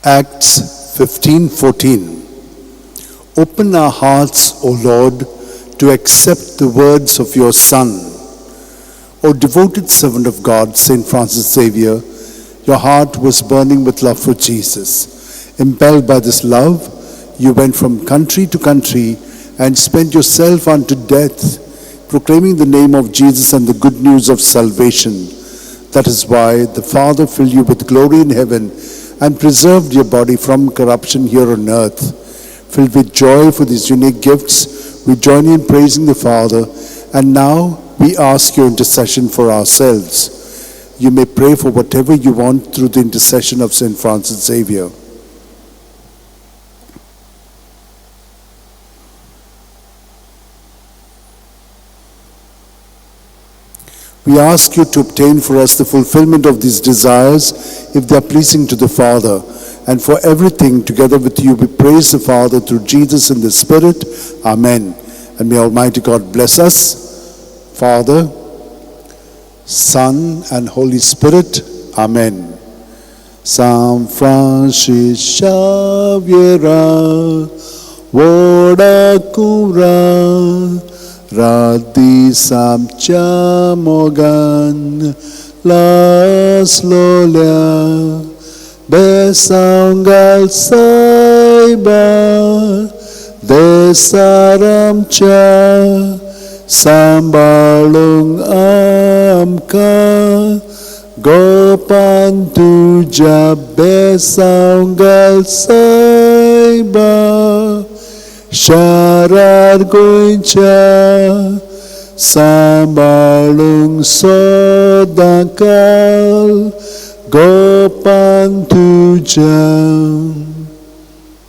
Acts 15:14. Open our hearts, O Lord, to accept the words of your Son. O devoted servant of God, St. Francis Xavier, your heart was burning with love for Jesus. Impelled by this love, you went from country to country and spent yourself unto death, proclaiming the name of Jesus and the good news of salvation. That is why the Father filled you with glory in heaven and preserved your body from corruption here on earth. Filled with joy for these unique gifts, we join in praising the Father, and now we ask your intercession for ourselves. You may pray for whatever you want through the intercession of St. Francis Xavier. We ask you to obtain for us the fulfillment of these desires, if they are pleasing to the Father. And for everything, together with you, we praise the Father through Jesus in the Spirit. Amen. And may Almighty God bless us, Father, Son, and Holy Spirit. Amen. San Francis Xavier, Vodacura, Radi Samcha Mogan, Las Lolia, Besanggal Saiba, Desaramcha, Sambalung Amka, Gopan Tuja, Besanggal Saiba, Syarar Goincha, Sambalung Sodakal, Gopan Tuja.